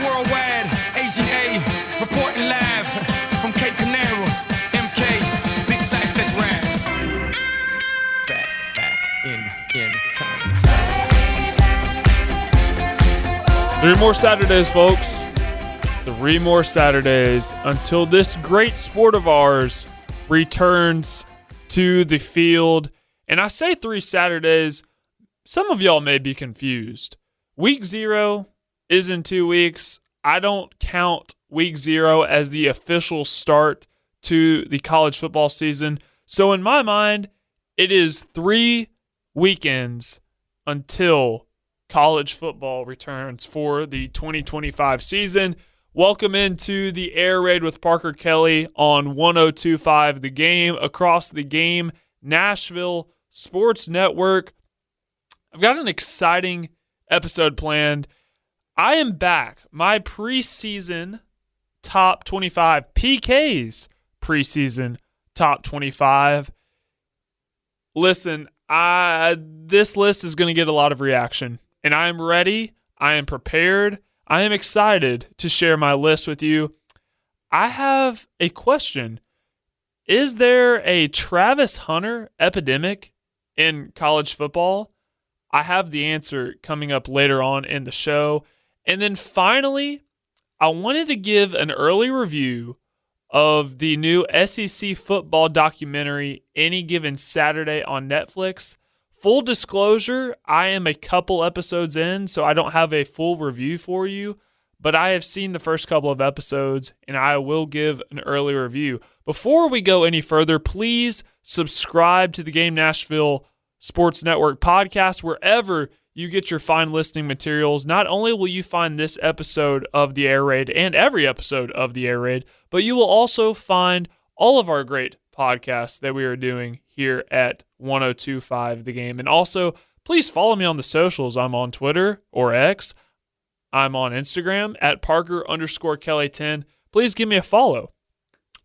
worldwide, Agent A, reporting live from Cape Canaveral, MK, big sight, let's ride. Back in time. 3 more Saturdays, folks. 3 more Saturdays until this great sport of ours returns to the field. And I say 3 Saturdays, some of y'all may be confused. Week 0 is in 2 weeks. I don't count week 0 as the official start to the college football season. So in my mind, it is 3 weekends until college football returns for the 2025 season. Welcome into the Air Raid with Parker Kelley on 102.5 The Game, across the game, Nashville Sports Network. I've got an exciting episode planned. I am back. My preseason top 25, PK's preseason top 25. Listen, this list is going to get a lot of reaction, and I am ready. I am prepared. I am excited to share my list with you. I have a question. Is there a Travis Hunter epidemic in college football? I have the answer coming up later on in the show. And then finally, I wanted to give an early review of the new SEC football documentary, Any Given Saturday, on Netflix. Full disclosure, I am a couple episodes in, so I don't have a full review for you, but I have seen the first couple of episodes, and I will give an early review. Before we go any further, please subscribe to the Game Nashville Sports Network podcast wherever you get your fine listening materials. Not only will you find this episode of the Air Raid and every episode of the Air Raid, but you will also find all of our great podcasts that we are doing here at 102.5 The Game. And also, please follow me on the socials. I'm on Twitter or X. I'm on Instagram at Parker_Kelley10. Please give me a follow.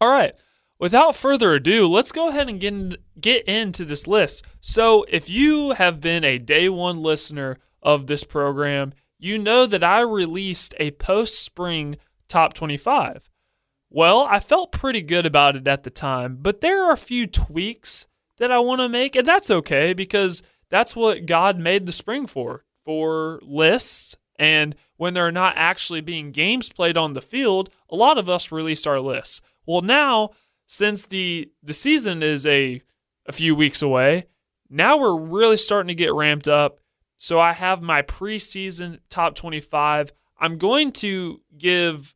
All right. Without further ado, let's go ahead and get into this list. So if you have been a day one listener of this program, you know that I released a post-spring top 25. Well, I felt pretty good about it at the time, but there are a few tweaks that I want to make, and that's okay because that's what God made the spring for lists. And when there are not actually being games played on the field, a lot of us release our lists. Well, now, since the season is a few weeks away, now we're really starting to get ramped up. So I have my preseason top 25. I'm going to give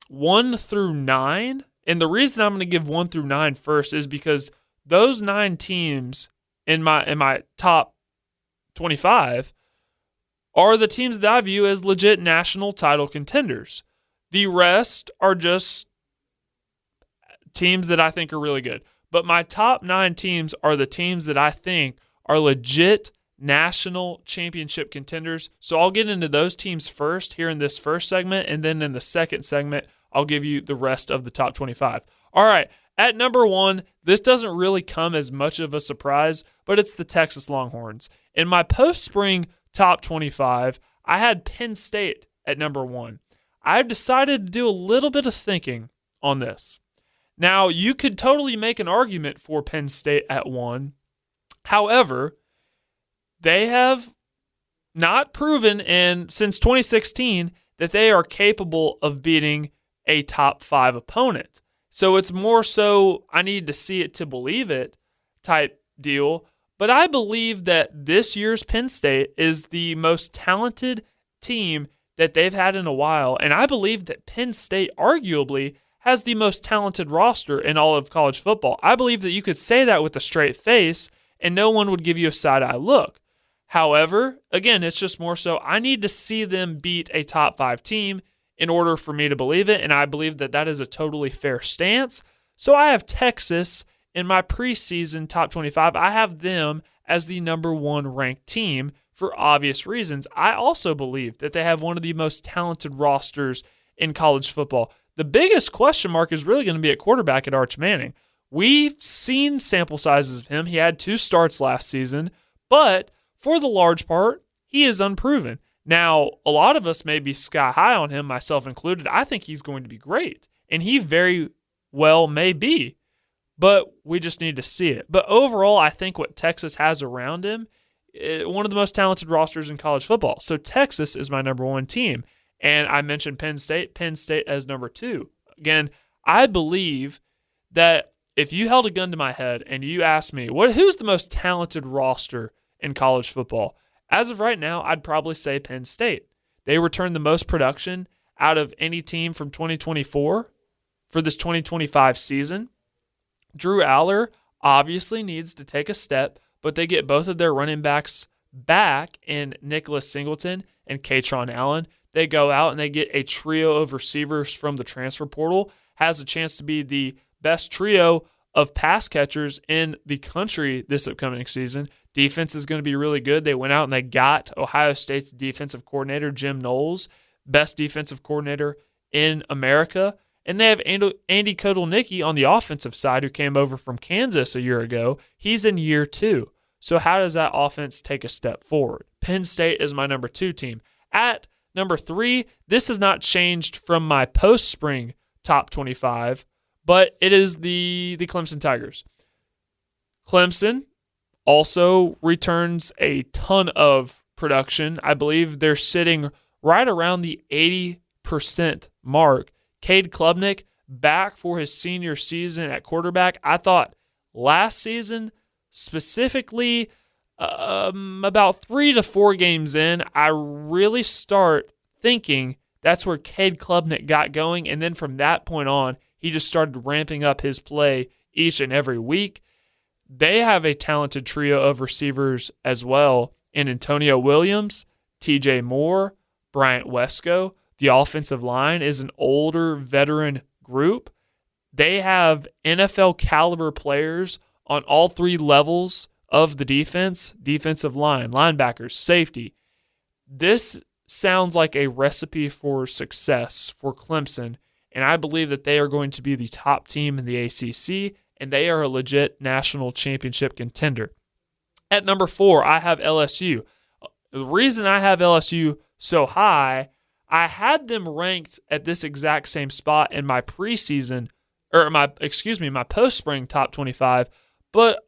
1 through 9. And the reason I'm going to give 1 through 9 first is because those 9 teams in my top 25 are the teams that I view as legit national title contenders. The rest are just teams that I think are really good. But my top 9 teams are the teams that I think are legit national championship contenders. So I'll get into those teams first here in this first segment, and then in the second segment, I'll give you the rest of the top 25. All right, at number 1, this doesn't really come as much of a surprise, but it's the Texas Longhorns. In my post-spring top 25, I had Penn State at number 1. I've decided to do a little bit of thinking on this. Now, you could totally make an argument for Penn State at 1. However, they have not proven since 2016 that they are capable of beating a top 5 opponent. So it's more so I need to see it to believe it type deal. But I believe that this year's Penn State is the most talented team that they've had in a while. And I believe that Penn State arguably has the most talented roster in all of college football. I believe that you could say that with a straight face and no one would give you a side-eye look. However, again, it's just more so I need to see them beat a top 5 team in order for me to believe it, and I believe that that is a totally fair stance. So I have Texas in my preseason top 25. I have them as the number 1 ranked team for obvious reasons. I also believe that they have one of the most talented rosters in college football. The biggest question mark is really going to be at quarterback at Arch Manning. We've seen sample sizes of him. He had 2 starts last season, but for the large part, he is unproven. Now, a lot of us may be sky high on him, myself included. I think he's going to be great, and he very well may be, but we just need to see it. But overall, I think what Texas has around him, one of the most talented rosters in college football. So Texas is my number one team. And I mentioned Penn State as number 2. Again, I believe that if you held a gun to my head and you asked me, who's the most talented roster in college football? As of right now, I'd probably say Penn State. They returned the most production out of any team from 2024 for this 2025 season. Drew Aller obviously needs to take a step, but they get both of their running backs back in Nicholas Singleton and Katron Allen. They go out and they get a trio of receivers from the transfer portal, has a chance to be the best trio of pass catchers in the country this upcoming season. Defense is going to be really good. They went out and they got Ohio State's defensive coordinator, Jim Knowles, best defensive coordinator in America. And they have Andy Kotelnicki on the offensive side, who came over from Kansas a year ago. He's in year 2. So how does that offense take a step forward? Penn State is my number 2 team. At number 3, this has not changed from my post-spring top 25, but it is the Clemson Tigers. Clemson also returns a ton of production. I believe they're sitting right around the 80% mark. Cade Klubnik back for his senior season at quarterback. I thought last season, specifically about 3 to 4 games in, I really start thinking that's where Cade Klubnik got going. And then from that point on, he just started ramping up his play each and every week. They have a talented trio of receivers as well in Antonio Williams, TJ Moore, Bryant Wesco. The offensive line is an older veteran group. They have NFL caliber players on all 3 levels of the defensive line, linebackers, safety. This sounds like a recipe for success for Clemson, and I believe that they are going to be the top team in the ACC, and they are a legit national championship contender. At number 4, I have LSU. The reason I have LSU so high, I had them ranked at this exact same spot in my preseason, or my post-spring top 25, but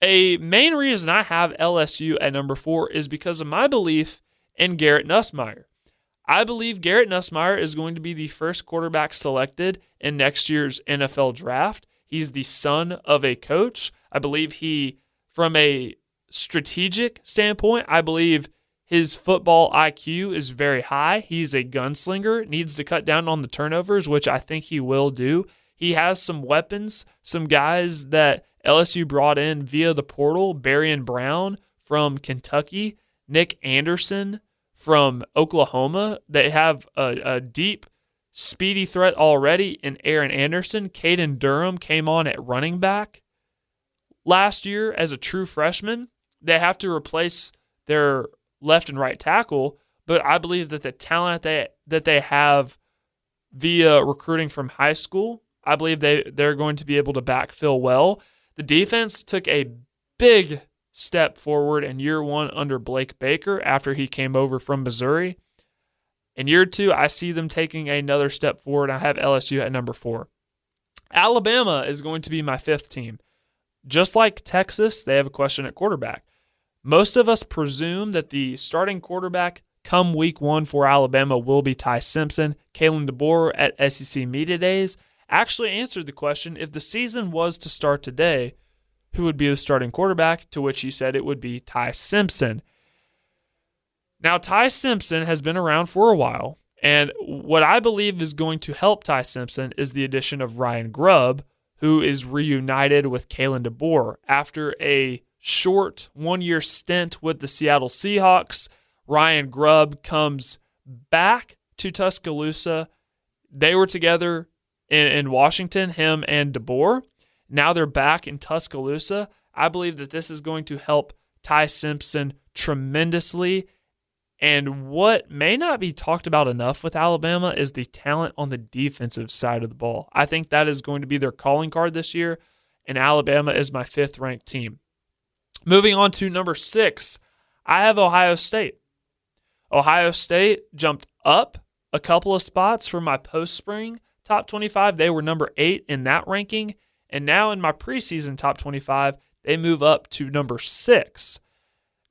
a main reason I have LSU at number 4 is because of my belief in Garrett Nussmeier. I believe Garrett Nussmeier is going to be the first quarterback selected in next year's NFL draft. He's the son of a coach. I believe from a strategic standpoint, I believe his football IQ is very high. He's a gunslinger, needs to cut down on the turnovers, which I think he will do. He has some weapons, some guys that LSU brought in via the portal, Berrien Brown from Kentucky, Nick Anderson from Oklahoma. They have a deep, speedy threat already in Aaron Anderson. Caden Durham came on at running back last year as a true freshman. They have to replace their left and right tackle, but I believe that the talent that they have via recruiting from high school, I believe they're going to be able to backfill well. The defense took a big step forward in year 1 under Blake Baker after he came over from Missouri. In year 2, I see them taking another step forward. I have LSU at number 4. Alabama is going to be my 5th team. Just like Texas, they have a question at quarterback. Most of us presume that the starting quarterback come week 1 for Alabama will be Ty Simpson. Kalen DeBoer at SEC Media Days actually answered the question, if the season was to start today, who would be the starting quarterback? To which he said it would be Ty Simpson. Now, Ty Simpson has been around for a while, and what I believe is going to help Ty Simpson is the addition of Ryan Grubb, who is reunited with Kalen DeBoer. After a short 1-year stint with the Seattle Seahawks, Ryan Grubb comes back to Tuscaloosa. They were together in Washington, him and DeBoer. Now they're back in Tuscaloosa. I believe that this is going to help Ty Simpson tremendously. And what may not be talked about enough with Alabama is the talent on the defensive side of the ball. I think that is going to be their calling card this year, and Alabama is my 5th ranked team. Moving on to number 6, I have Ohio State. Ohio State jumped up a couple of spots from my post-spring top 25. They were number 8 in that ranking. And now in my preseason top 25, they move up to number 6.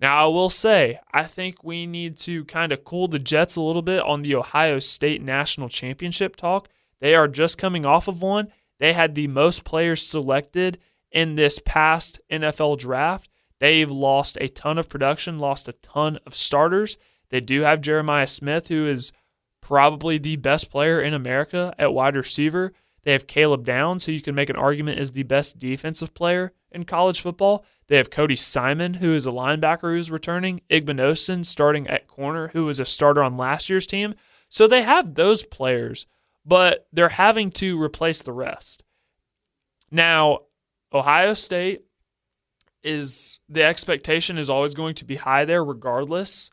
Now, I will say, I think we need to kind of cool the jets a little bit on the Ohio State National Championship talk. They are just coming off of one. They had the most players selected in this past NFL draft. They've lost a ton of production, lost a ton of starters. They do have Jeremiah Smith, who is probably the best player in America at wide receiver. They have Caleb Downs, who you can make an argument is the best defensive player in college football. They have Cody Simon, who is a linebacker who's returning. Igbinosun starting at corner, who was a starter on last year's team. So they have those players, but they're having to replace the rest. Now, Ohio State the expectation is always going to be high there regardless.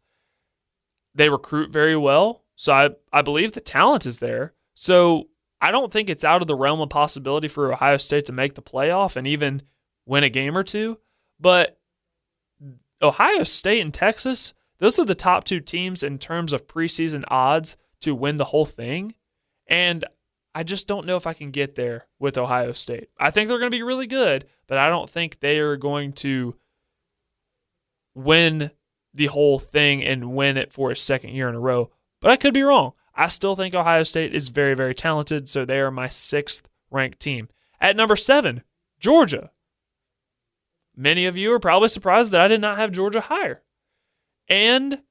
They recruit very well, so I believe the talent is there. So I don't think it's out of the realm of possibility for Ohio State to make the playoff and even win a game or two. But Ohio State and Texas, those are the top 2 teams in terms of preseason odds to win the whole thing. And I just don't know if I can get there with Ohio State. I think they're going to be really good, but I don't think they are going to win the whole thing and win it for a second year in a row. But I could be wrong. I still think Ohio State is very, very talented, so they are my 6th ranked team. At number 7, Georgia. Many of you are probably surprised that I did not have Georgia higher. And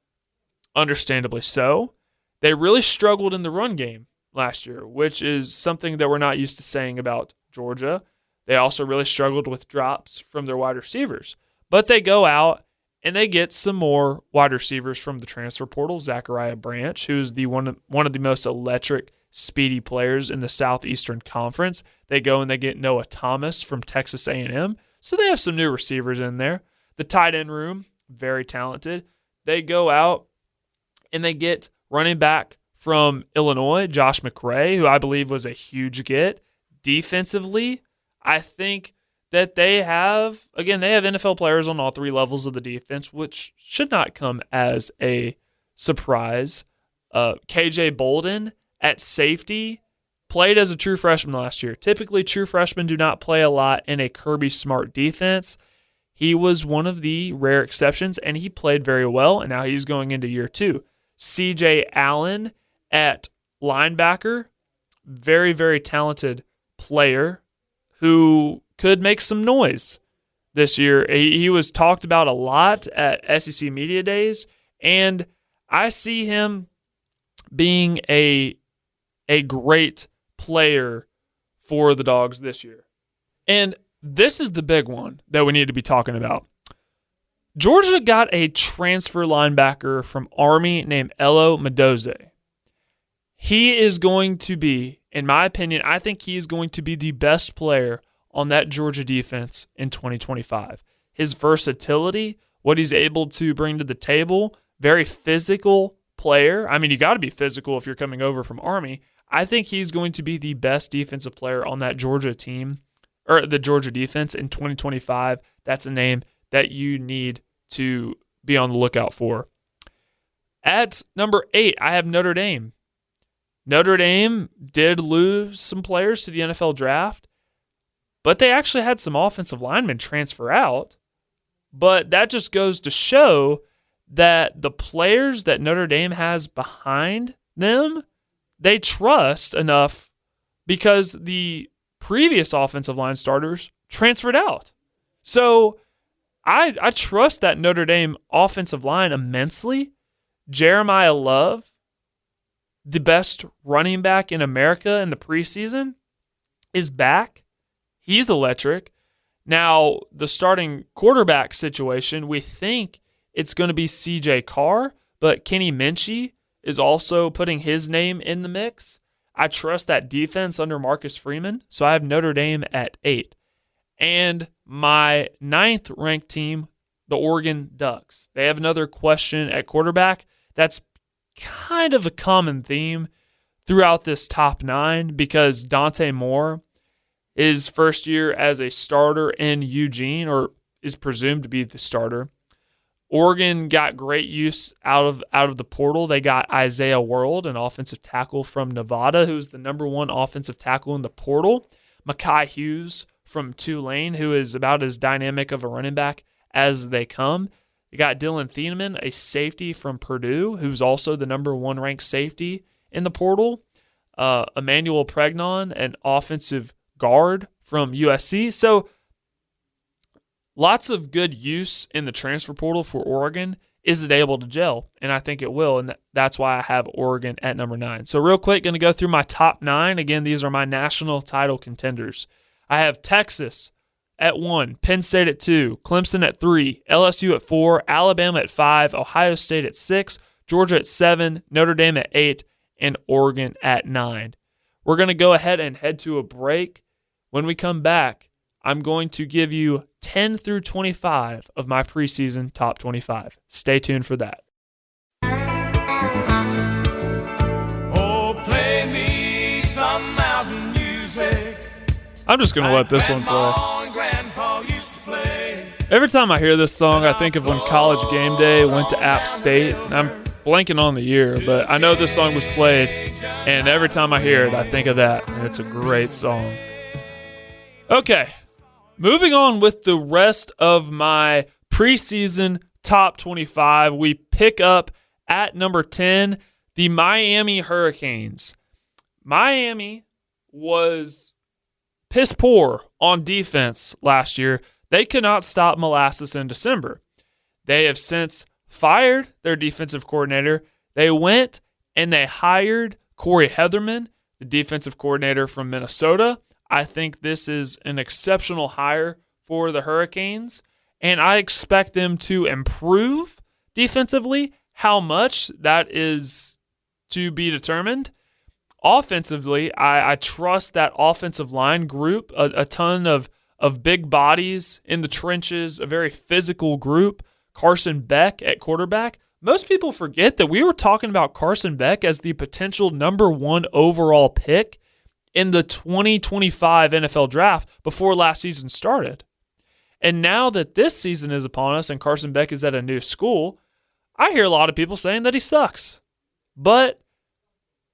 understandably so. They really struggled in the run game last year, which is something that we're not used to saying about Georgia. They also really struggled with drops from their wide receivers. But they go out and they get some more wide receivers from the transfer portal. Zachariah Branch, who's one of the most electric, speedy players in the Southeastern Conference. They go and they get Noah Thomas from Texas A&M. So they have some new receivers in there. The tight end room, very talented. They go out and they get running back from Illinois, Josh McRae, who I believe was a huge get. Defensively, I think that they have NFL players on all 3 levels of the defense, which should not come as a surprise. KJ Bolden at safety played as a true freshman last year. Typically, true freshmen do not play a lot in a Kirby Smart defense. He was one of the rare exceptions, and he played very well, and now he's going into year 2. CJ Allen at linebacker, very, very talented player who could make some noise this year. He was talked about a lot at SEC Media Days, and I see him being a great player for the Dogs this year. And this is the big one that we need to be talking about. Georgia got a transfer linebacker from Army named Elo Mendoza. He is going to be, in my opinion, I think he is going to be the best player on that Georgia defense in 2025. His versatility, what he's able to bring to the table, very physical player. I mean, you got to be physical if you're coming over from Army. I think he's going to be the best defensive player on that Georgia team, or the Georgia defense in 2025. That's a name that you need to be on the lookout for. At number 8, I have Notre Dame. Notre Dame did lose some players to the NFL draft, but they actually had some offensive linemen transfer out. But that just goes to show that the players that Notre Dame has behind them, they trust enough because the previous offensive line starters transferred out. So I trust that Notre Dame offensive line immensely. Jeremiah Love, the best running back in America in the preseason, is back. He's electric. Now, the starting quarterback situation, we think it's going to be C.J. Carr, but Kenny Minchey is also putting his name in the mix. I trust that defense under Marcus Freeman, so I have Notre Dame at 8. And my 9th ranked team, the Oregon Ducks. They have another question at quarterback. That's kind of a common theme throughout this top 9 because Dante Moore, his first year as a starter in Eugene, or is presumed to be the starter, Oregon got great use out of the portal. They got Isaiah World, an offensive tackle from Nevada, who's the number one offensive tackle in the portal. Mekhi Hughes from Tulane, who is about as dynamic of a running back as they come. You got Dylan Thieneman, a safety from Purdue, who's also the number one ranked safety in the portal. Emmanuel Pregnon, an offensive guard from USC. So lots of good use in the transfer portal for Oregon. Is it able to gel? And I think it will, and that's why I have Oregon at number 9. So real quick, going to go through my top 9. Again, these are my national title contenders. I have Texas at 1, Penn State at 2, Clemson at 3, LSU at 4, Alabama at 5, Ohio State at 6, Georgia at 7, Notre Dame at 8, and Oregon at 9. We're going to go ahead and head to a break. When we come back, I'm going to give you 10 through 25 of my preseason top 25. Stay tuned for that. Oh, play me some mountain music. I'm just going to let this one play. Every time I hear this song, I think of when College Game Day went to App State. And I'm blanking on the year, but I know this song was played, and every time I hear it, I think of that, and it's a great song. Okay, moving on with the rest of my preseason top 25, we pick up at number 10, the Miami Hurricanes. Miami was piss poor on defense last year. They could not stop Molasses in December. They have since fired their defensive coordinator. They went and they hired Corey Heatherman, the defensive coordinator from Minnesota. I think this is an exceptional hire for the Hurricanes, and I expect them to improve defensively. How much, that is to be determined. Offensively, I trust that offensive line group, a ton of big bodies in the trenches, a very physical group. Carson Beck at quarterback. Most people forget that we were talking about Carson Beck as the potential number 1 overall pick in the 2025 NFL draft before last season started. And now that this season is upon us and Carson Beck is at a new school, I hear a lot of people saying that he sucks. But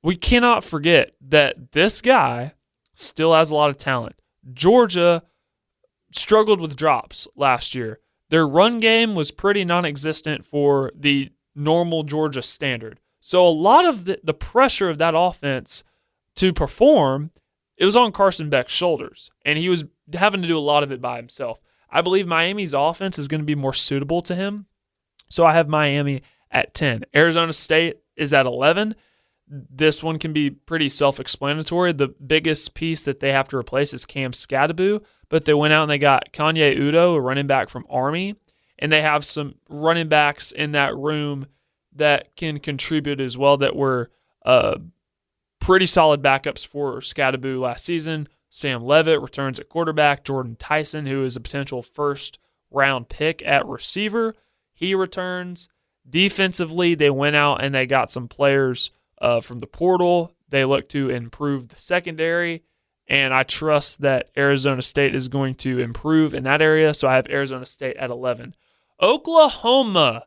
we cannot forget that this guy still has a lot of talent. Georgia struggled with drops last year. Their run game was pretty non-existent for the normal Georgia standard. So a lot of the pressure of that offense to perform, it was on Carson Beck's shoulders, and he was having to do a lot of it by himself. I believe Miami's offense is going to be more suitable to him, so I have Miami at 10. Arizona State is at 11. This one can be pretty self-explanatory. The biggest piece that they have to replace is Cam Skattebo, but they went out and they got Kanye Udo, a running back from Army, and they have some running backs in that room that can contribute as well that were pretty solid backups for Skattebo last season. Sam Levitt returns at quarterback. Jordan Tyson, who is a potential first-round pick at receiver, he returns. Defensively, they went out and they got some players from the portal. They look to improve the secondary, and I trust that Arizona State is going to improve in that area, so I have Arizona State at 11. Oklahoma,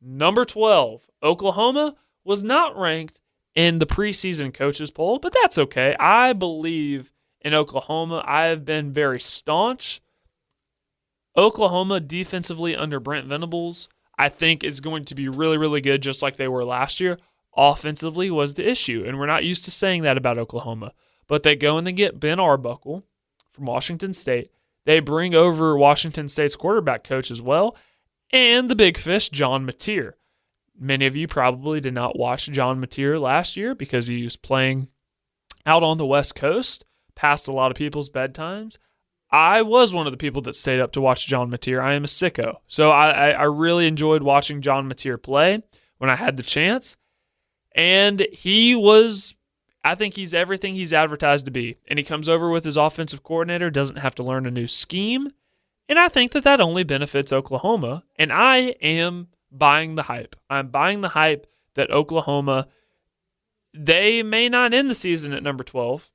number 12. Oklahoma was not ranked in the preseason coaches poll, but that's okay. I believe in Oklahoma. I have been very staunch. Oklahoma defensively under Brent Venables, I think is going to be really, really good, just like they were last year. Offensively was the issue, and we're not used to saying that about Oklahoma. But they go and they get Ben Arbuckle from Washington State. They bring over Washington State's quarterback coach as well, and the big fish, John Mateer. Many of you probably did not watch John Mateer last year because he was playing out on the West Coast, past a lot of people's bedtimes. I was one of the people that stayed up to watch John Mateer. I am a sicko. So I really enjoyed watching John Mateer play when I had the chance. And he was, I think he's everything he's advertised to be. And he comes over with his offensive coordinator, doesn't have to learn a new scheme. And I think that only benefits Oklahoma. And I am buying the hype. I'm buying the hype that Oklahoma, they may not end the season at number 12,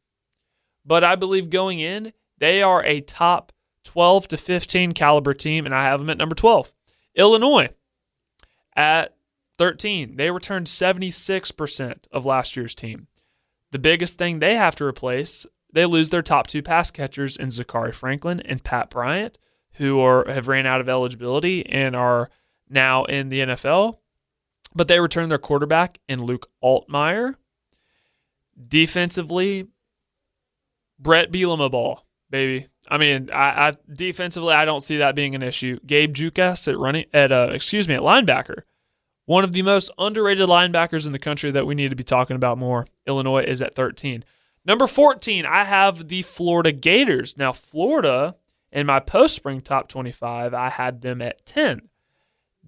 but I believe going in, they are a top 12 to 15 caliber team, and I have them at number 12. Illinois. at 13. They returned 76% of last year's team. The biggest thing they have to replace, they lose their top 2 pass catchers in Zachary Franklin and Pat Bryant, who have ran out of eligibility and are now in the NFL. But they return their quarterback in Luke Altmaier. Defensively, Brett Bielema, baby. I mean, I defensively, I don't see that being an issue. Gabe Jukas at linebacker. One of the most underrated linebackers in the country that we need to be talking about more. Illinois is at 13. Number 14, I have the Florida Gators. Now, Florida, in my post-spring top 25, I had them at 10.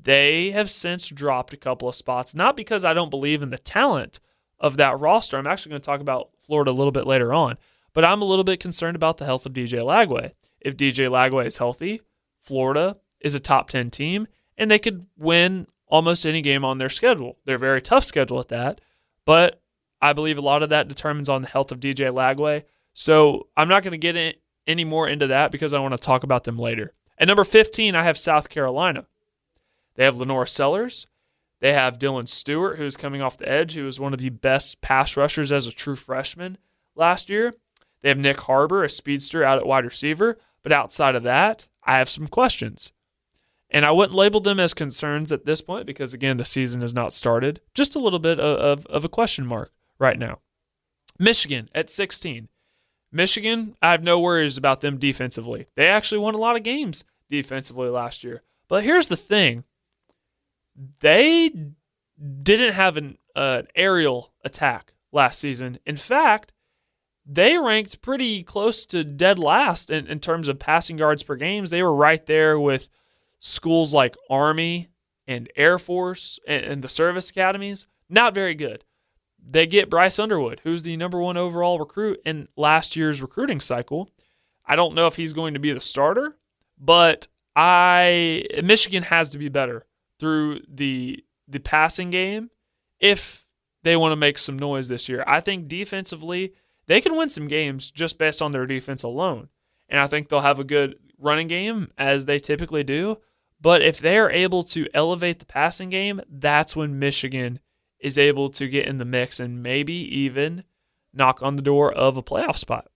They have since dropped a couple of spots, not because I don't believe in the talent of that roster. I'm actually going to talk about Florida a little bit later on, but I'm a little bit concerned about the health of DJ Lagway. If DJ Lagway is healthy, Florida is a top 10 team, and they could win almost any game on their schedule. They're a very tough schedule at that, but I believe a lot of that determines on the health of DJ Lagway. So I'm not going to get any more into that because I want to talk about them later. At number 15, I have South Carolina. They have Lenore Sellers. They have Dylan Stewart, who's coming off the edge, who was one of the best pass rushers as a true freshman last year. They have Nick Harbor, a speedster out at wide receiver. But outside of that, I have some questions. And I wouldn't label them as concerns at this point because, again, the season has not started. Just a little bit of a question mark right now. Michigan at 16. Michigan, I have no worries about them defensively. They actually won a lot of games defensively last year. But here's the thing. They didn't have an aerial attack last season. In fact, they ranked pretty close to dead last in terms of passing yards per games. They were right there with schools like Army and Air Force and the service academies. Not very good. They get Bryce Underwood, who's the number 1 overall recruit in last year's recruiting cycle. I don't know if he's going to be the starter, but Michigan has to be better through the passing game if they want to make some noise this year. I think defensively, they can win some games just based on their defense alone. And I think they'll have a good running game, as they typically do. But if they're able to elevate the passing game, that's when Michigan is able to get in the mix and maybe even knock on the door of a playoff spot.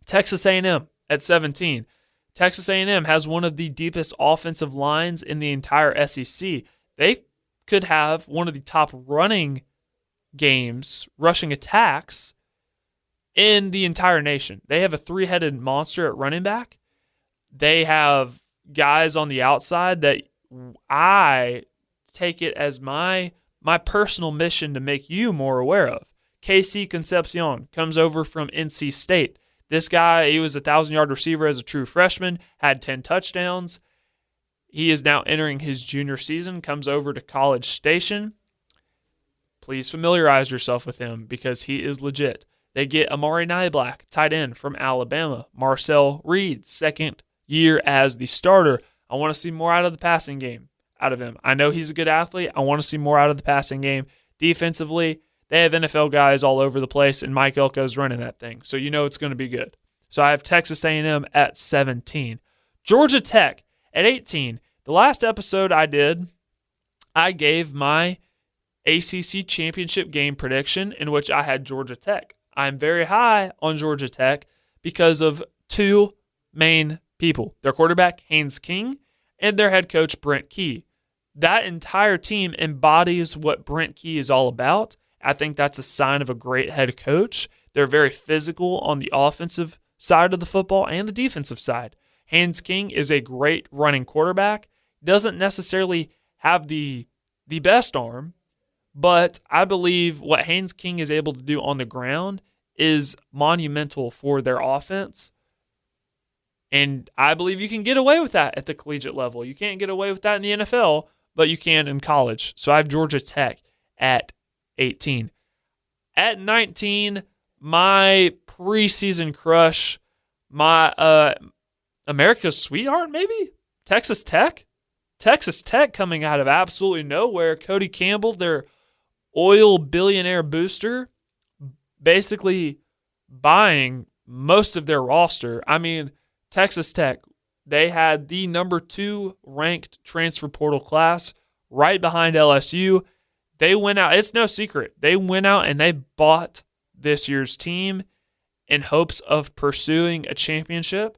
Texas A&M at 17. Texas A&M has one of the deepest offensive lines in the entire SEC. They could have one of the top rushing attacks in the entire nation. They have a 3-headed monster at running back. They have guys on the outside that I take it as my personal mission to make you more aware of. KC Concepcion comes over from NC State. This guy, he was a 1,000-yard receiver as a true freshman, had 10 touchdowns. He is now entering his junior season, comes over to College Station. Please familiarize yourself with him because he is legit. They get Amari Nyblack, tight end from Alabama. Marcel Reed, second year as the starter. I want to see more out of the passing game out of him. I know he's a good athlete. I want to see more out of the passing game. Defensively, they have NFL guys all over the place, and Mike Elko's running that thing. So you know it's going to be good. So I have Texas A&M at 17. Georgia Tech at 18. The last episode I did, I gave my ACC championship game prediction in which I had Georgia Tech. I'm very high on Georgia Tech because of 2 main people. Their quarterback, Haynes King, and their head coach, Brent Key. That entire team embodies what Brent Key is all about. I think that's a sign of a great head coach. They're very physical on the offensive side of the football and the defensive side. Haynes King is a great running quarterback. Doesn't necessarily have the best arm, but I believe what Haynes King is able to do on the ground is monumental for their offense. And I believe you can get away with that at the collegiate level. You can't get away with that in the NFL, but you can in college. So I have Georgia Tech at 18. At 19, my preseason crush, my America's sweetheart maybe? Texas Tech? Texas Tech coming out of absolutely nowhere. Cody Campbell, their oil billionaire booster, basically buying most of their roster. I mean, Texas Tech, they had the number 2 ranked transfer portal class right behind LSU. They went out. It's no secret. They went out and they bought this year's team in hopes of pursuing a championship.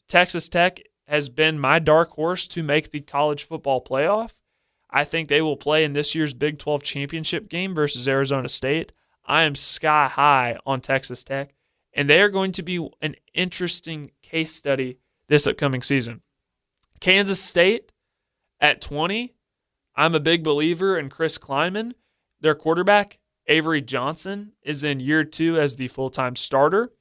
Texas Tech has been my dark horse to make the college football playoff. I think they will play in this year's Big 12 championship game versus Arizona State. I am sky high on Texas Tech, and they are going to be an interesting case study this upcoming season. Kansas State at 20, I'm a big believer in Chris Kleinman. Their quarterback, Avery Johnson, is in year 2 as the full-time starter.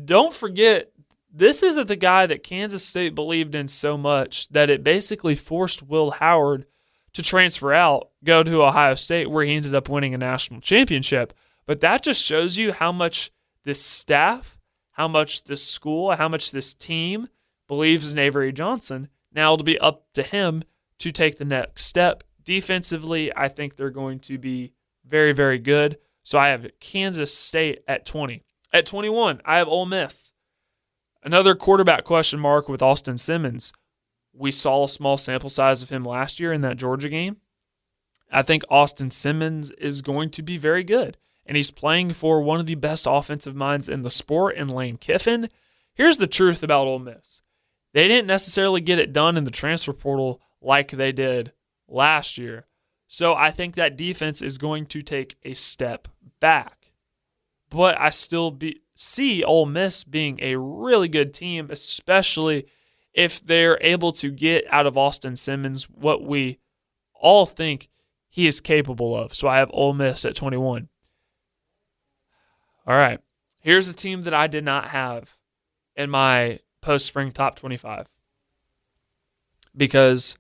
Don't forget, this isn't the guy that Kansas State believed in so much that it basically forced Will Howard to transfer out, go to Ohio State, where he ended up winning a national championship. But that just shows you how much this staff, how much this school, how much this team believes in Avery Johnson. Now it'll be up to him to take the next step. Defensively, I think they're going to be very, very good. So I have Kansas State at 20. At 21, I have Ole Miss. Another quarterback question mark with Austin Simmons. We saw a small sample size of him last year in that Georgia game. I think Austin Simmons is going to be very good, and he's playing for one of the best offensive minds in the sport in Lane Kiffin. Here's the truth about Ole Miss. They didn't necessarily get it done in the transfer portal like they did last year. So I think that defense is going to take a step back. But I still see Ole Miss being a really good team, especially if they're able to get out of Austin Simmons what we all think he is capable of. So I have Ole Miss at 21. All right. Here's a team that I did not have in my post-spring top 25. Because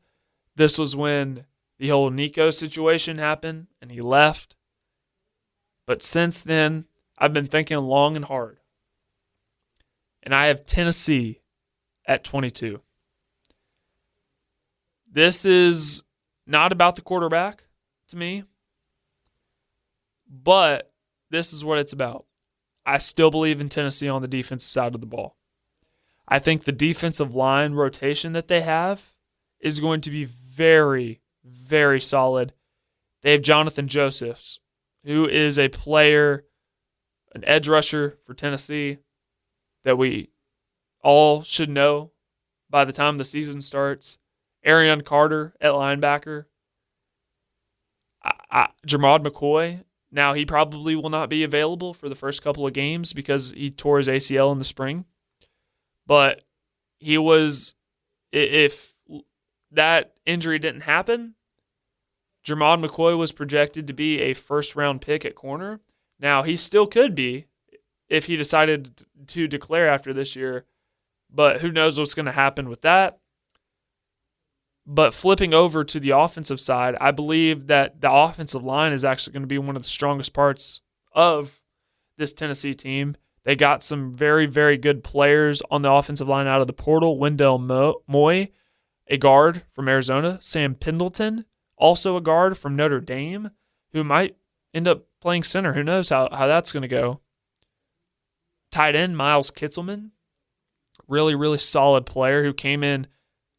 this was when the whole Nico situation happened and he left. But since then, I've been thinking long and hard. And I have Tennessee at 22. This is not about the quarterback to me, but this is what it's about. I still believe in Tennessee on the defensive side of the ball. I think the defensive line rotation that they have is going to be very, very solid. They have Jonathan Josephs, who is a player, an edge rusher for Tennessee that we all should know by the time the season starts. Arion Carter at linebacker. Jermod McCoy. Now, he probably will not be available for the first couple of games because he tore his ACL in the spring. But he was, if that injury didn't happen, Jermod McCoy was projected to be a first-round pick at corner. Now, he still could be if he decided to declare after this year, but who knows what's going to happen with that. But flipping over to the offensive side, I believe that the offensive line is actually going to be one of the strongest parts of this Tennessee team. They got some very, very good players on the offensive line out of the portal. Wendell Moy, a guard from Arizona. Sam Pendleton, also a guard from Notre Dame, who might end up playing center. Who knows how that's going to go. Tight end Miles Kitzelman, really, really solid player who came in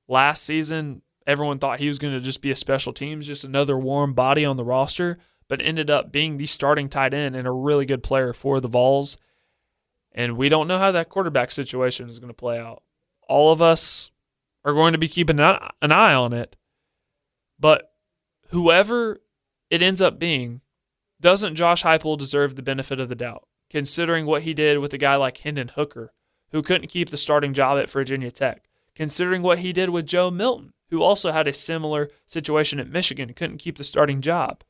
last season. Everyone thought he was going to just be a special teams, just another warm body on the roster, but ended up being the starting tight end and a really good player for the Vols. And we don't know how that quarterback situation is going to play out. All of us are going to be keeping an eye on it. But whoever it ends up being, doesn't Josh Heupel deserve the benefit of the doubt, considering what he did with a guy like Hendon Hooker, who couldn't keep the starting job at Virginia Tech, considering what he did with Joe Milton, who also had a similar situation at Michigan, couldn't keep the starting job.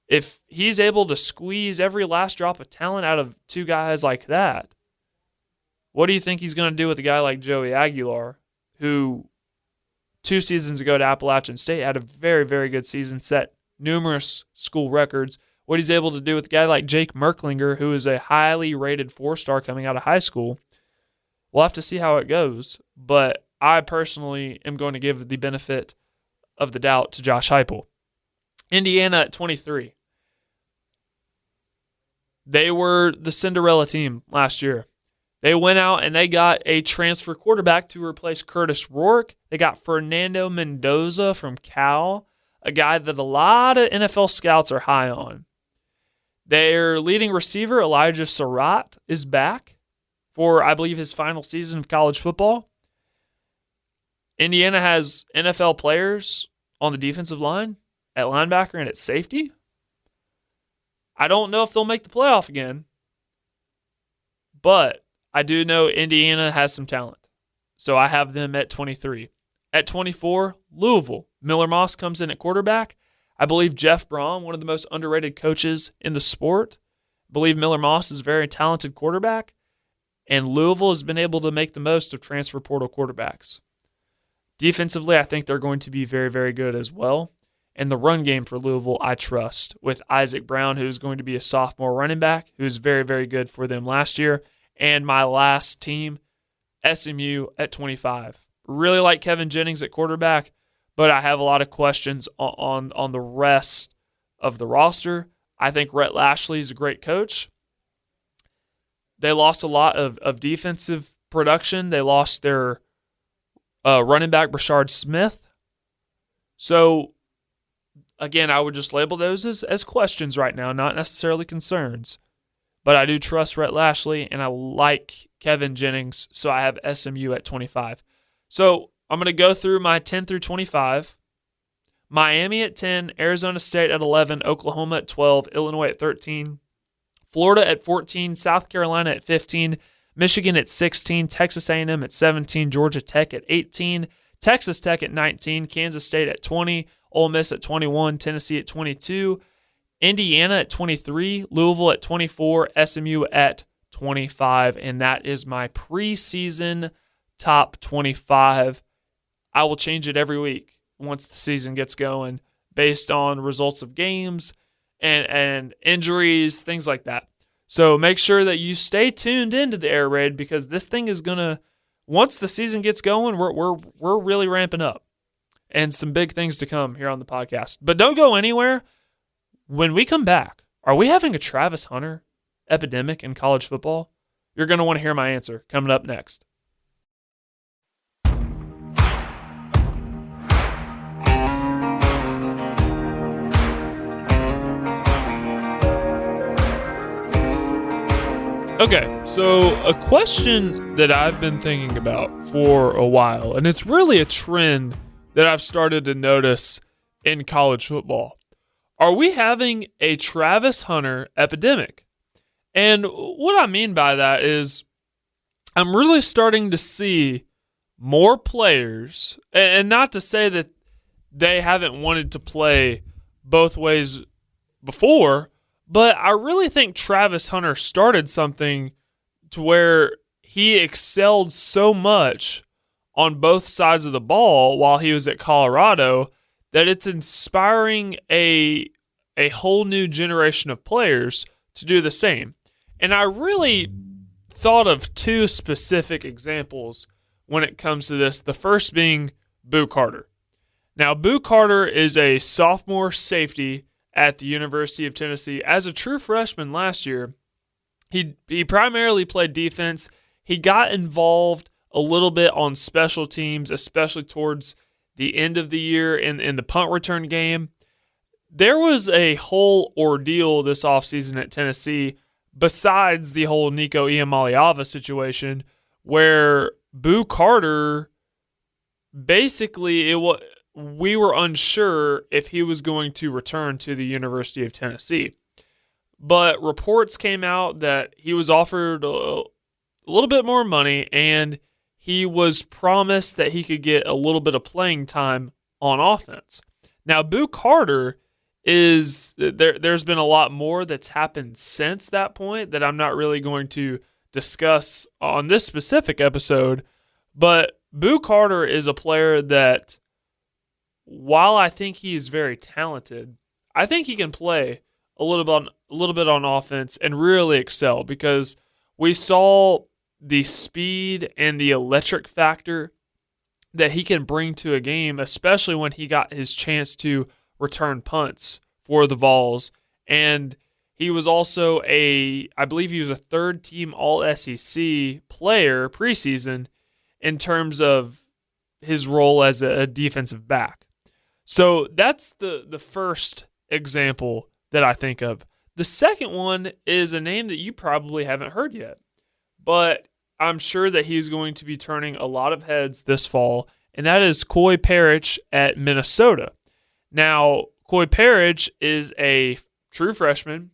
If he's able to squeeze every last drop of talent out of two guys like that, what do you think he's going to do with a guy like Joey Aguilar, who 2 seasons ago at Appalachian State had a very, very good season, set numerous school records? What he's able to do with a guy like Jake Merklinger, who is a highly rated 4-star coming out of high school, we'll have to see how it goes. But I personally am going to give the benefit of the doubt to Josh Heupel. Indiana at 23. They were the Cinderella team last year. They went out and they got a transfer quarterback to replace Curtis Rourke. They got Fernando Mendoza from Cal, a guy that a lot of NFL scouts are high on. Their leading receiver, Elijah Surratt, is back for, I believe, his final season of college football. Indiana has NFL players on the defensive line, at linebacker, and at safety. I don't know if they'll make the playoff again, but I do know Indiana has some talent. So I have them at 23. At 24, Louisville. Miller Moss comes in at quarterback. I believe Jeff Braun, one of the most underrated coaches in the sport. I believe Miller Moss is a very talented quarterback. And Louisville has been able to make the most of transfer portal quarterbacks. Defensively, I think they're going to be very, very good as well. And the run game for Louisville, I trust, with Isaac Brown, who's going to be a sophomore running back, who's very, very good for them last year. And my last team, SMU at 25. Really like Kevin Jennings at quarterback, but I have a lot of questions on the rest of the roster. I think Rhett Lashley is a great coach. They lost a lot of defensive production. They lost their running back, Brashard Smith. So, again, I would just label those as questions right now, not necessarily concerns. But I do trust Rhett Lashley, and I like Kevin Jennings, so I have SMU at 25. So I'm going to go through my 10 through 25. Miami at 10, Arizona State at 11, Oklahoma at 12, Illinois at 13, Florida at 14, South Carolina at 15, Michigan at 16, Texas A&M at 17, Georgia Tech at 18, Texas Tech at 19, Kansas State at 20, Ole Miss at 21, Tennessee at 22, Indiana at 23, Louisville at 24, SMU at 25, and that is my preseason top 25. I will change it every week once the season gets going based on results of games and injuries, things like that. So make sure that you stay tuned into the air raid because this thing is going to, once the season gets going, we're really ramping up and some big things to come here on the podcast. But don't go anywhere. When we come back, are we having a Travis Hunter epidemic in college football? You're going to want to hear my answer coming up next. Okay, so a question that I've been thinking about for a while, and it's really a trend that I've started to notice in college football. Are we having a Travis Hunter epidemic? And what I mean by that is I'm really starting to see more players, and not to say that they haven't wanted to play both ways before, but I really think Travis Hunter started something to where he excelled so much on both sides of the ball while he was at Colorado that it's inspiring a whole new generation of players to do the same. And I really thought of two specific examples when it comes to this, the first being Boo Carter. Now, Boo Carter is a sophomore safety at the University of Tennessee. As a true freshman last year, he primarily played defense. He got involved a little bit on special teams, especially towards the end of the year in the punt return game. There was a whole ordeal this offseason at Tennessee besides the whole Nico Iamaleava situation where Boo Carter basically we were unsure if he was going to return to the University of Tennessee. But reports came out that he was offered a little bit more money and he was promised that he could get a little bit of playing time on offense. Now, Boo Carter there's been a lot more that's happened since that point that I'm not really going to discuss on this specific episode, but Boo Carter is a player that, while I think he is very talented, I think he can play a little bit on offense and really excel because we saw the speed and the electric factor that he can bring to a game, especially when he got his chance to return punts for the Vols. And He was also I believe he was a third-team All-SEC player preseason in terms of his role as a defensive back. So that's the first example that I think of. The second one is a name that you probably haven't heard yet, but I'm sure that he's going to be turning a lot of heads this fall, and that is Coy Parrish at Minnesota. Now, Coy Parrish is a true freshman,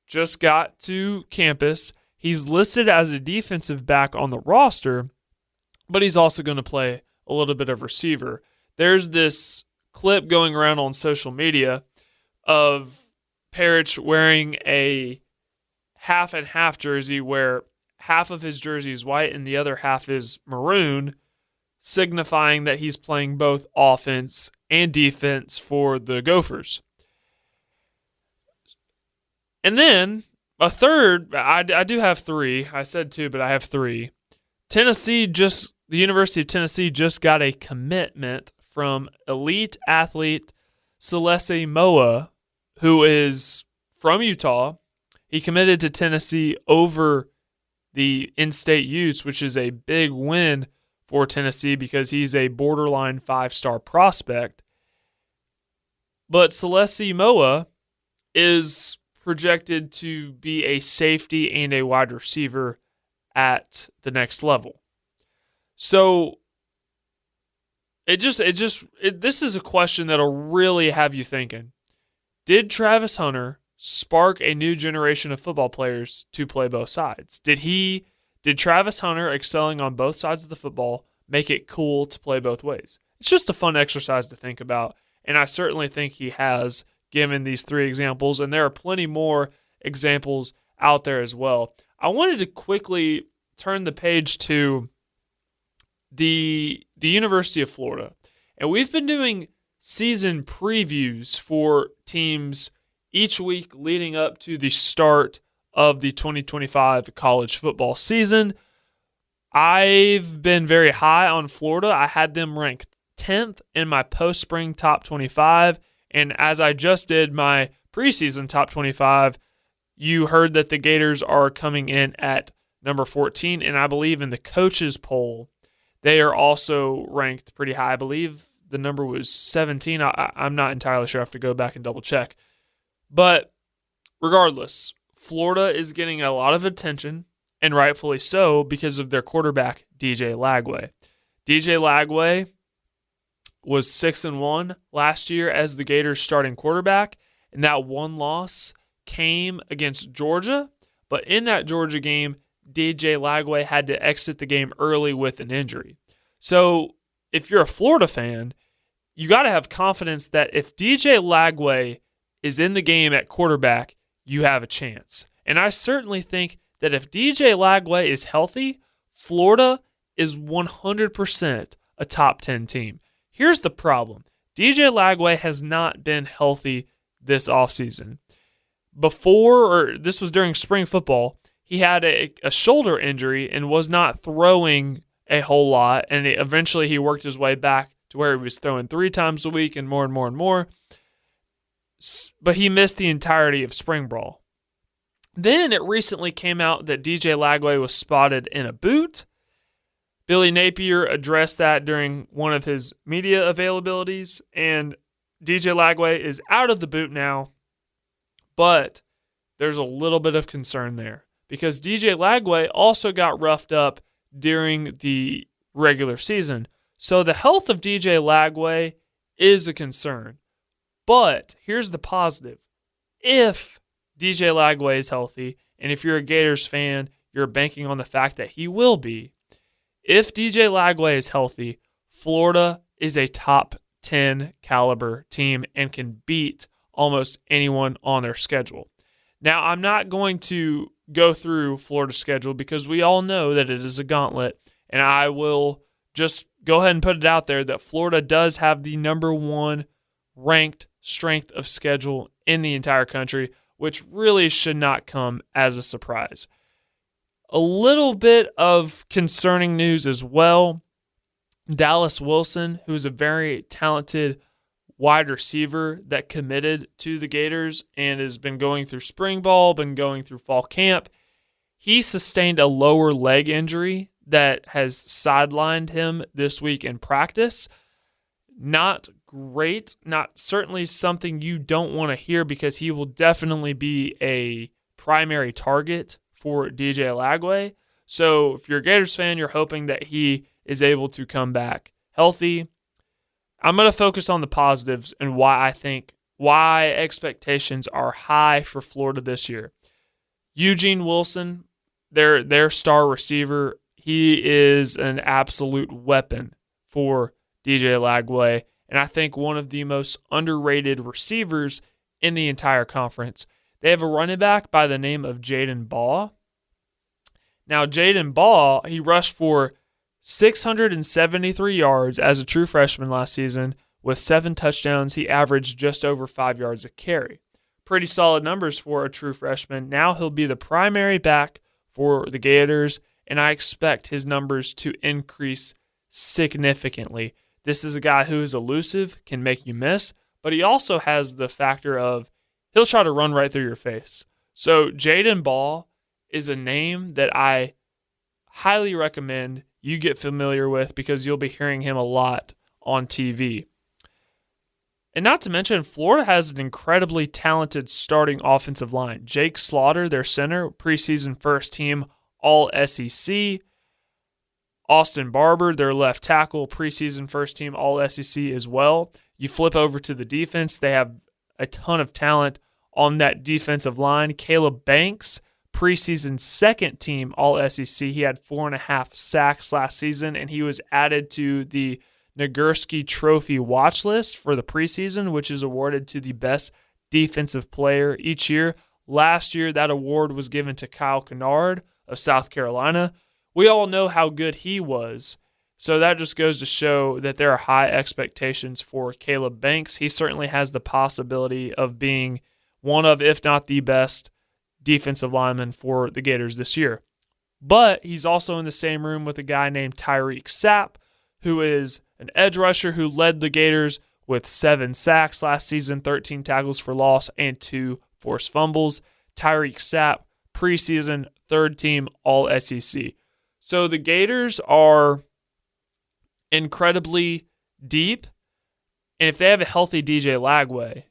just got to campus. He's listed as a defensive back on the roster, but he's also going to play a little bit of receiver. There's this clip going around on social media of Parrish wearing a half and half jersey where half of his jersey is white and the other half is maroon, signifying that he's playing both offense and defense for the Gophers. And then a third, I do have three. I said two, but I have three. The University of Tennessee just got a commitment from elite athlete Celeste Moa, who is from Utah. He committed to Tennessee over the in-state Utes, which is a big win for Tennessee because he's a borderline 5-star prospect. But Celeste Moa is projected to be a safety and a wide receiver at the next level. So this is a question that'll really have you thinking. Did Travis Hunter spark a new generation of football players to play both sides? Did Travis Hunter excelling on both sides of the football make it cool to play both ways? It's just a fun exercise to think about, and I certainly think he has, given these three examples, and there are plenty more examples out there as well. I wanted to quickly turn the page to the University of Florida, and we've been doing season previews for teams each week leading up to the start of the 2025 college football season. I've been very high on Florida. I had them ranked 10th in my post-spring top 25, and as I just did my preseason top 25, you heard that the Gators are coming in at number 14, and I believe in the coaches poll, they are also ranked pretty high. I believe the number was 17. I'm not entirely sure. I have to go back and double check. But regardless, Florida is getting a lot of attention, and rightfully so, because of their quarterback, DJ Lagway. DJ Lagway was 6-1 last year as the Gators' starting quarterback, and that one loss came against Georgia. But in that Georgia game, DJ Lagway had to exit the game early with an injury. So if you're a Florida fan, you got to have confidence that if DJ Lagway is in the game at quarterback, you have a chance. And I certainly think that if DJ Lagway is healthy, Florida is 100% a top 10 team. Here's the problem. DJ Lagway has not been healthy this offseason. This was during spring football, he had a shoulder injury and was not throwing a whole lot, and eventually he worked his way back to where he was throwing 3 times a week and more and more and more. But he missed the entirety of spring ball. Then it recently came out that DJ Lagway was spotted in a boot. Billy Napier addressed that during one of his media availabilities, and DJ Lagway is out of the boot now, but there's a little bit of concern there because DJ Lagway also got roughed up during the regular season. So the health of DJ Lagway is a concern. But here's the positive. If DJ Lagway is healthy, and if you're a Gators fan, you're banking on the fact that he will be. If DJ Lagway is healthy, Florida is a top 10 caliber team and can beat almost anyone on their schedule. Now, I'm not going to go through Florida's schedule because we all know that it is a gauntlet, and I will just go ahead and put it out there that Florida does have the number 1 ranked strength of schedule in the entire country, which really should not come as a surprise. A little bit of concerning news as well. Dallas Wilson, who is a very talented wide receiver that committed to the Gators and has been going through spring ball, been going through fall camp. He sustained a lower leg injury that has sidelined him this week in practice. Not great, not certainly something you don't want to hear, because he will definitely be a primary target for DJ Lagway. So if you're a Gators fan, you're hoping that he is able to come back healthy. I'm going to focus on the positives and why expectations are high for Florida this year. Eugene Wilson, their star receiver, he is an absolute weapon for DJ Lagway, and I think one of the most underrated receivers in the entire conference. They have a running back by the name of Jaden Baugh. Now, Jaden Baugh, he rushed for 673 yards as a true freshman last season with 7 touchdowns. He averaged just over 5 yards a carry. Pretty solid numbers for a true freshman. Now he'll be the primary back for the Gators, and I expect his numbers to increase significantly. This is a guy who is elusive, can make you miss, but he also has the factor of he'll try to run right through your face. So Jaden Baugh is a name that I highly recommend you get familiar with, because you'll be hearing him a lot on TV. And not to mention, Florida has an incredibly talented starting offensive line. Jake Slaughter, their center, preseason first team All-SEC. Austin Barber, their left tackle, preseason first team All-SEC as well. You flip over to the defense, they have a ton of talent on that defensive line. Caleb Banks, preseason second team All-SEC. He had 4.5 sacks last season, and he was added to the Nagurski Trophy watch list for the preseason, which is awarded to the best defensive player each year. Last year, that award was given to Kyle Kennard of South Carolina. We all know how good he was, so that just goes to show that there are high expectations for Caleb Banks. He certainly has the possibility of being one of, if not the best, defensive lineman for the Gators this year. But he's also in the same room with a guy named Tyreek Sapp, who is an edge rusher who led the Gators with 7 sacks last season, 13 tackles for loss, and 2 forced fumbles. Tyreek Sapp, preseason third team All-SEC. So the Gators are incredibly deep, and if they have a healthy DJ Lagway,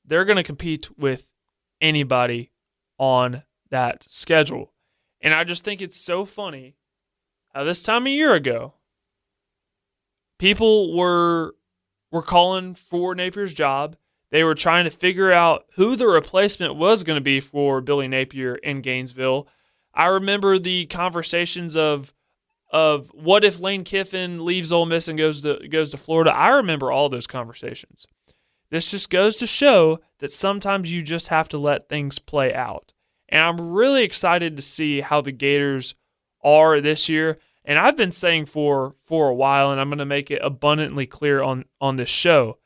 they're going to compete with anybody on that schedule. And I just think it's so funny how this time a year ago, people were calling for Napier's job. They were trying to figure out who the replacement was going to be for Billy Napier in Gainesville. I remember the conversations of what if Lane Kiffin leaves Ole Miss and goes to Florida. I remember all those conversations. This just goes to show that sometimes you just have to let things play out. And I'm really excited to see how the Gators are this year. And I've been saying for a while, and I'm going to make it abundantly clear on this show,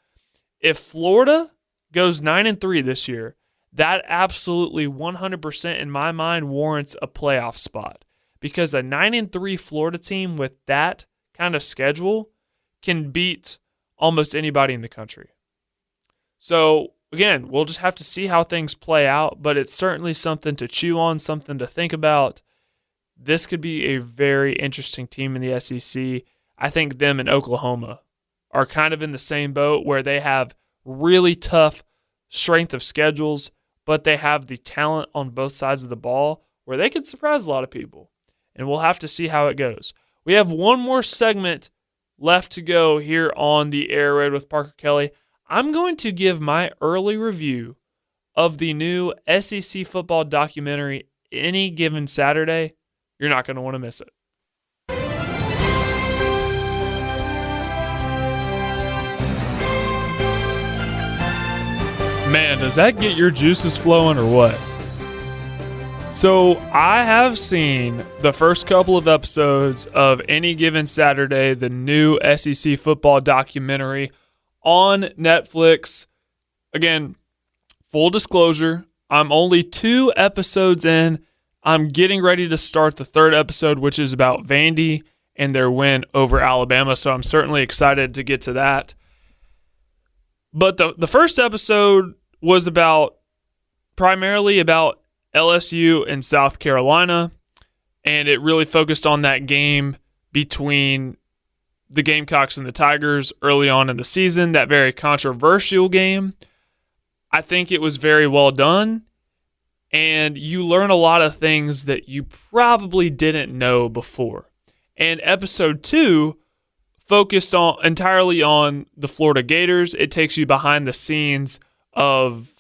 if Florida goes 9-3 this year, that absolutely 100% in my mind warrants a playoff spot. Because a 9-3 Florida team with that kind of schedule can beat almost anybody in the country. So, again, we'll just have to see how things play out, but it's certainly something to chew on, something to think about. This could be a very interesting team in the SEC. I think them and Oklahoma are kind of in the same boat where they have really tough strength of schedules, but they have the talent on both sides of the ball where they could surprise a lot of people. And we'll have to see how it goes. We have one more segment left to go here on the Air Raid with Parker Kelley. I'm going to give my early review of the new SEC football documentary, Any Given Saturday. You're not going to want to miss it. Man, does that get your juices flowing or what? So I have seen the first couple of episodes of Any Given Saturday, the new SEC football documentary on Netflix. Again, full disclosure, I'm only 2 episodes in. I'm getting ready to start the 3rd episode, which is about Vandy and their win over Alabama, so I'm certainly excited to get to that. But the first episode was primarily about LSU and South Carolina, and it really focused on that game between the Gamecocks and the Tigers early on in the season, that very controversial game. I think it was very well done, and you learn a lot of things that you probably didn't know before. And episode 2 focused entirely on the Florida Gators. It takes you behind the scenes of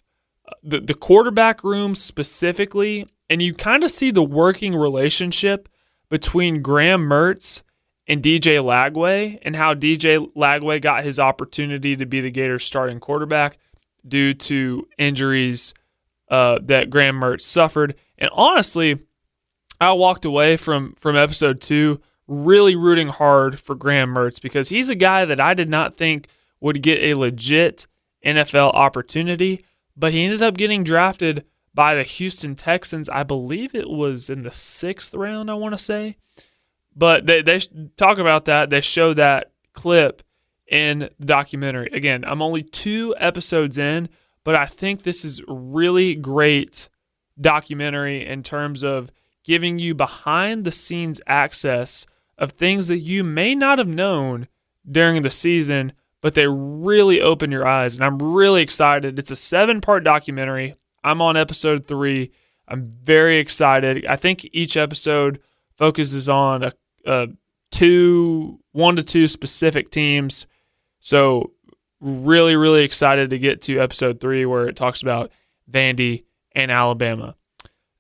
the quarterback room specifically, and you kind of see the working relationship between Graham Mertz and DJ Lagway, and how DJ Lagway got his opportunity to be the Gators starting quarterback due to injuries that Graham Mertz suffered. And honestly, I walked away from episode 2 really rooting hard for Graham Mertz, because he's a guy that I did not think would get a legit NFL opportunity, but he ended up getting drafted by the Houston Texans. I believe it was in the 6th round, I want to say. But they talk about that. They show that clip in the documentary. Again, I'm only 2 episodes in, but I think this is a really great documentary in terms of giving you behind-the-scenes access of things that you may not have known during the season, but they really open your eyes, and I'm really excited. It's a 7-part documentary. I'm on episode 3. I'm very excited. I think each episode focuses on 1 to 2 specific teams. So really, really excited to get to episode 3, where it talks about Vandy and Alabama.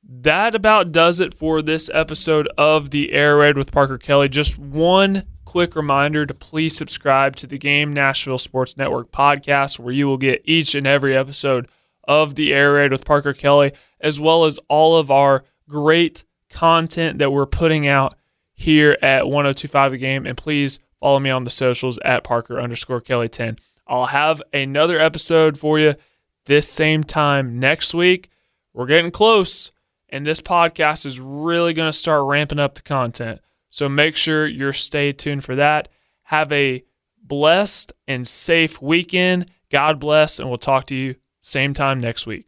That about does it for this episode of The Air Raid with Parker Kelley. Just one quick reminder to please subscribe to the Game Nashville Sports Network podcast, where you will get each and every episode of The Air Raid with Parker Kelley, as well as all of our great content that we're putting out here at 102.5 The Game. And please follow me on the socials at Parker_Kelley10. I'll have another episode for you this same time next week. We're getting close, and this podcast is really going to start ramping up the content. So make sure you're stay tuned for that. Have a blessed and safe weekend. God bless, and we'll talk to you same time next week.